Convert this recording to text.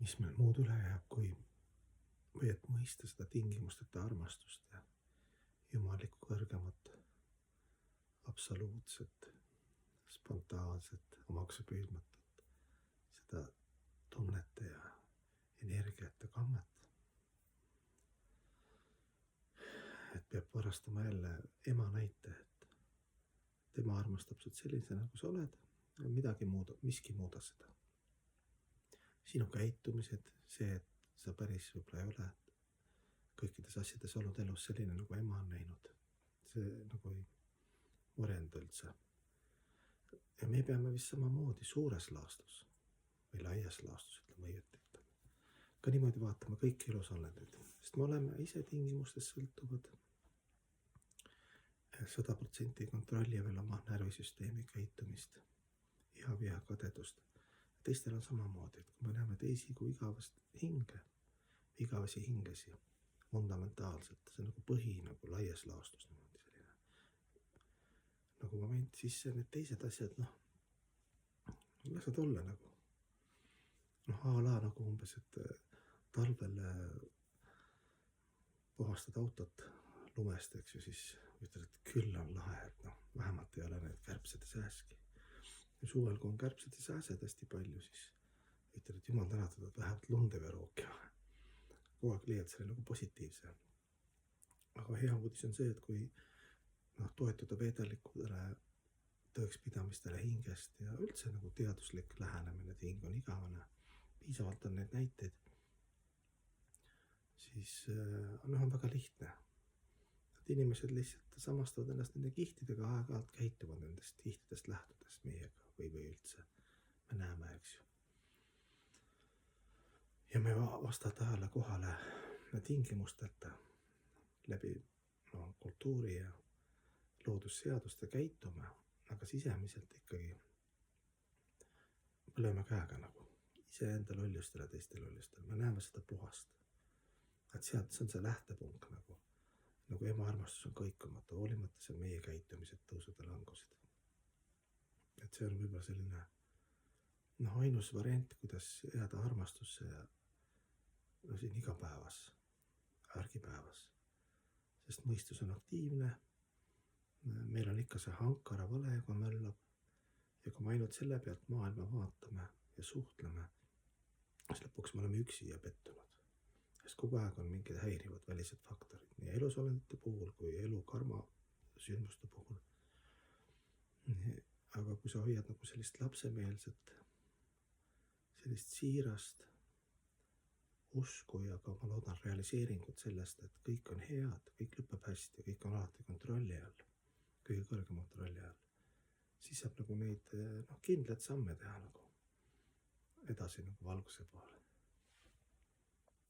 mis meil muud üle jääb, või et mõista seda tingimusteta armastust ja jumalikku kõrgemat, absoluutset, spontaanset, omaksepüüdmatut, seda tunnete ja energiat ja kammet. Et peab varastama jälle ema näite, et tema armastab sut sellisena, nagu sa oled, miski muuda seda. Sinu käitumised, see, et sa päris võib-olla ei ole kõikides asjades olnud elus selline, nagu ema on näinud. See nagu ei võrenda üldse. Ja me peame vist samamoodi suures laastus või laias laastus, ütleme õieti. Ka niimoodi vaatame kõik elusolendid, sest me oleme ise tingimustes sõltuvad 100% kontrolli veel oma närvisüsteemi käitumist, viha, kadedust. Teistel on samamoodi, et kui me näeme teisi kui igavesi hingesi, fundamentaalselt, see on nagu põhi nagu laias laastus niimoodi selline. Nagu moment, siis need teised asjad, lased olla nagu. A la nagu umbes, et talvel puhastad autot lumest, eks ju, siis ütled, et küll on lahe, et vähemalt ei ole need kärbsed ja sääski. Ja suvel, kui on kärbsed ja sääsed hästi palju, siis ütled, et jumal tänatud, et vähemalt lund ei pea rookima. Kogu aeg leiad selle nagu positiivse. Aga hea uudis on see, et kui toetuda veedalikudele tõekspidamistele hingest ja üldse nagu teaduslik lähenemine, et hing on igavene, piisavalt on neid näiteid, siis on väga lihtne. Et inimesed lihtsalt samastavad ennast nende kihtidega, aeg-ajalt käituvad nendest kihtidest lähtudes meiega või üldse. Me näeme, eks ju. Ja me vastad ajale kohale tingimusteta läbi kultuuri ja loodusseaduste käitume, aga sisemiselt ikkagi me lööme käega nagu iseenda lollustele, teiste lollustele. Me näeme seda puhast. Et sealt see on see lähtepunkt nagu ema armastus on kõikumatu, hoolimata seal meie käitumised, tõusud ja langused. Et see on võib-olla selline ainus variant, kuidas jääda armastusse ja siin igapäevas, argipäevas. Sest mõistus on aktiivne, meil on ikka see hankara vale, kui möllab. Ja kui me ainult selle pealt maailma vaatame ja suhtleme, siis lõpuks me oleme üksi ja pettunud. Sest kogu aeg on mingid häirivad välised faktorid, nii elusolendite puhul kui elu karma sündmuste puhul. Aga kui sa hoiad nagu sellist lapsemeelset, sellist siirast usku ja ka ma loodan realiseeringut sellest, et kõik on head, kõik lõpeb hästi, kõik on alati kontrolli all, kõige kõrgema kontrolli all, siis saab nagu neid kindlad samme teha nagu edasi nagu valguse poole.